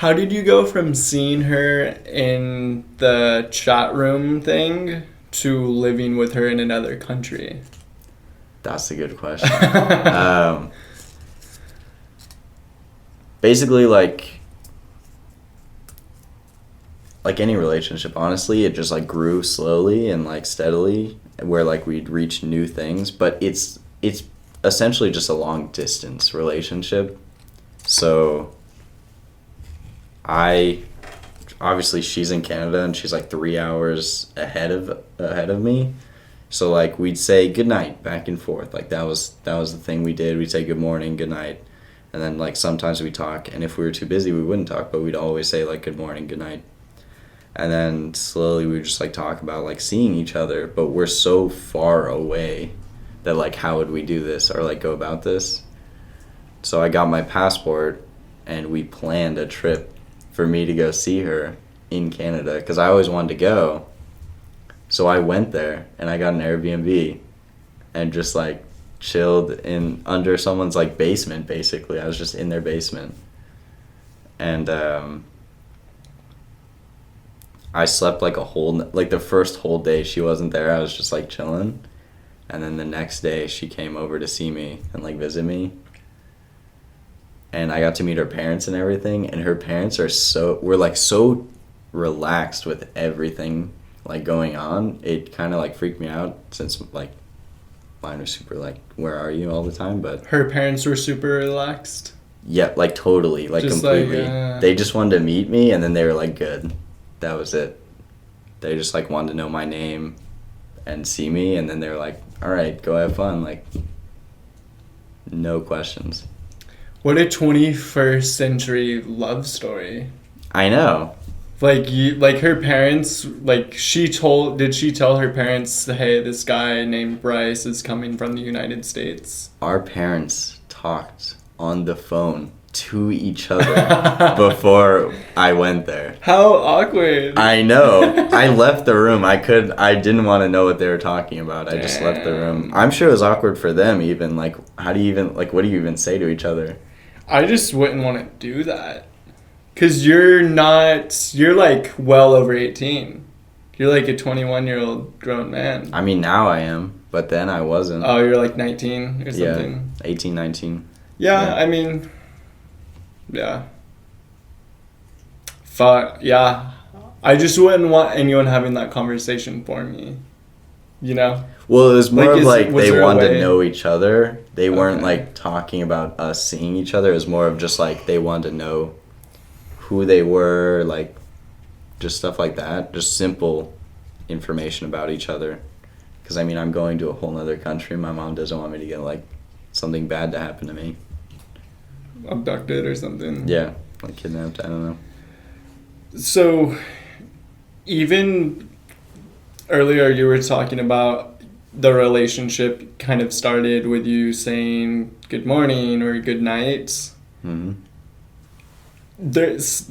How did you go from seeing her in the chat room thing to living with her in another country? That's a good question. Basically, like any relationship, honestly, it just like grew slowly and like steadily, where like we'd reach new things. But it's essentially just a long distance relationship. So I obviously she's in Canada and she's like 3 hours ahead of me. So like we'd say good night back and forth. Like that was the thing we did. We'd say good morning, good night. And then like sometimes we'd talk, and if we were too busy we wouldn't talk, but we'd always say like good morning, good night. And then slowly we would just like talk about like seeing each other, but we're so far away that like how would we do this or like go about this? So I got my passport and we planned a trip for me to go see her in Canada because I always wanted to go. So I went there and I got an Airbnb and just like chilled in under someone's like basement basically. I was just in their basement. And I slept like like the first whole day she wasn't there, I was just like chilling. And then the next day she came over to see me and like visit me. And I got to meet her parents and everything, and her parents were like so relaxed with everything like going on. It kind of like freaked me out since like mine are super like where are you all the time, but Her parents were super relaxed. yeah, like totally, like Just completely. like, They just wanted to meet me and then they were like good. That was it. They just like wanted to know my name and see me, and then they were like, all right, go have fun, like no questions. What a 21st century love story. I know. Like her parents, like did she tell her parents, hey, this guy named Bryce is coming from the United States? Our parents talked on the phone to each other before I went there. How awkward. I know. I left the room. I didn't want to know what they were talking about. I just left the room. I'm sure it was awkward for them even. Like, how do you even, like, what do you even say to each other? I just wouldn't want to do that. Because you're like well over 18. You're like a 21-year-old grown man. I mean, now I am, but then I wasn't. Oh, you're like 19 or something? Yeah, 18, 19. Yeah, I mean, yeah. Fuck, yeah. I just wouldn't want anyone having that conversation for me. You know? Well, it was more of like was they there a wanted to way? know each other. They weren't Okay. like talking about us seeing each other. It was more of just like they wanted to know who they were, like just stuff like that. Just simple information about each other. Because I mean, I'm going to a whole nother country. My mom doesn't want me to get like something bad to happen to me. Abducted or something. Yeah, like kidnapped. I don't know. So, even earlier you were talking about the relationship kind of started with you saying good morning or good night. Hmm. There's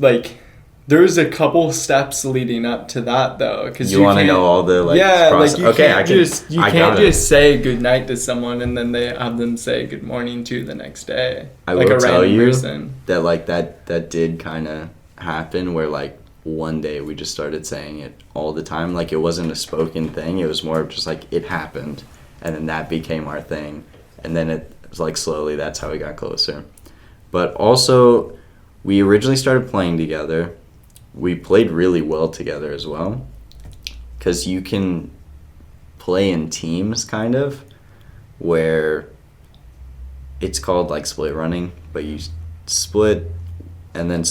a couple steps leading up to that though, because You want to know all the like yeah, process? like you Okay, can't you I can't got it. just say good night to someone and then they have them say good morning to you the next day. I like will a tell random you person. that like that did kind of happen where like one day we just started saying it all the time. Like it wasn't a spoken thing. It was more of just like it happened, and then that became our thing, and then it was like slowly that's how we got closer. But also, we originally started playing together. We played really well together as well, because you can play in teams kind of where it's called like split running, but you split and then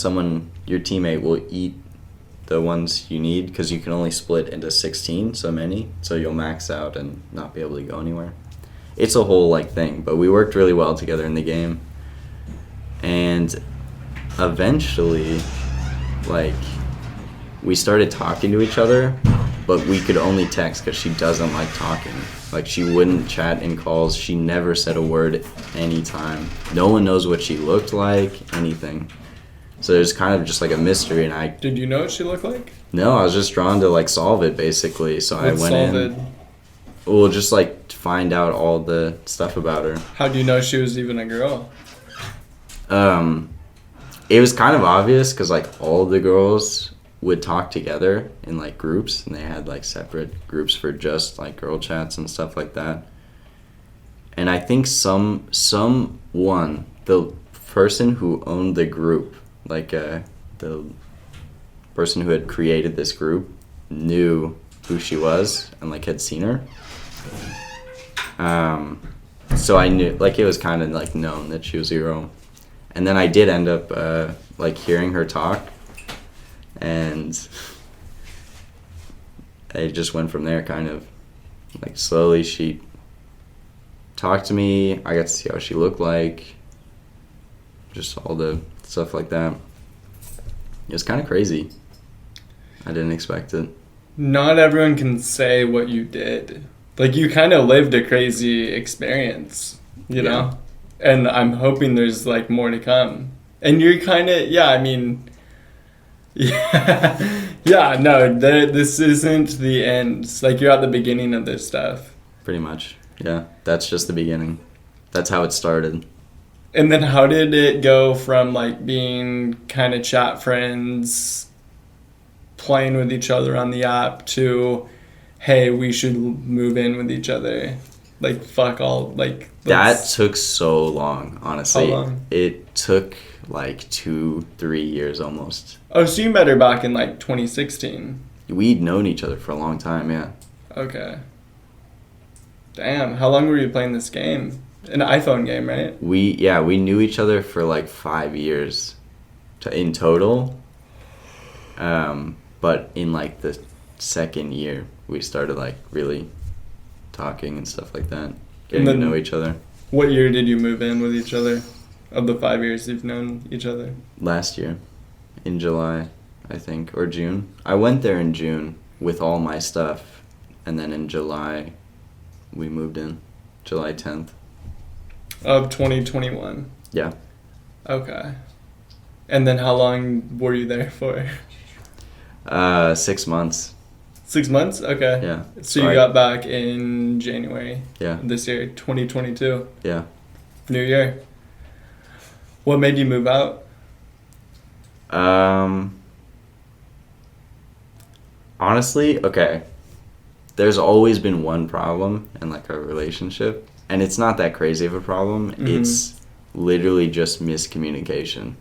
your teammate will eat the ones you need because you can only split into 16, so many, so you'll max out and not be able to go anywhere. It's a whole like thing, but we worked really well together in the game. And eventually, like, we started talking to each other, but we could only text because she doesn't like talking. Like, she wouldn't chat in calls. She never said a word anytime. No one knows what she looked like, anything. So there's kind of just like a mystery, and Did you know what she looked like? No, I was just drawn to like solve it basically. So I went in. It? Well, just like find out all the stuff about her. How do you know she was even a girl? it was kind of obvious because like all the girls would talk together in like groups, and they had like separate groups for just like girl chats and stuff like that. And I think someone, the person who owned the group, like the person who had created this group, knew who she was and like had seen her. So I knew, like, it was kind of like known that she was a girl. And then I did end up like hearing her talk, and it just went from there. Kind of like slowly she talked to me. I got to see how she looked like, just all the stuff like that. It was kind of crazy. I didn't expect it. Not everyone can say what you did. Like, you kind of lived a crazy experience, you know? And I'm hoping there's, like, more to come. And you're kind of, yeah, I mean, yeah, no, this isn't the end. Like, you're at the beginning of this stuff. Pretty much, yeah. That's just the beginning. That's how it started. And then how did it go from, like, being kind of chat friends, playing with each other on the app, to, hey, we should move in with each other? Like, fuck all, like... That took so long, honestly. How long? It took, like, 2-3 years almost. Oh, so you met her back in, like, 2016. We'd known each other for a long time, yeah. Okay. Damn, how long were you playing this game? An iPhone game, right? We knew each other for, like, 5 years in total. But in, like, the second year, we started, like, really talking and stuff like that. Getting to know each other. What year did you move in with each other? Of the 5 years you've known each other? Last year. In July, I think. Or June. I went there in June with all my stuff. And then in July, we moved in. July 10th. Of 2021? Yeah. Okay. And then how long were you there for? 6 months. 6 months? Okay. Yeah. So you got back in January. Yeah. This year, 2022. Yeah. New year. What made you move out? Honestly, okay. There's always been one problem in like our relationship, and it's not that crazy of a problem. Mm-hmm. It's literally just miscommunication.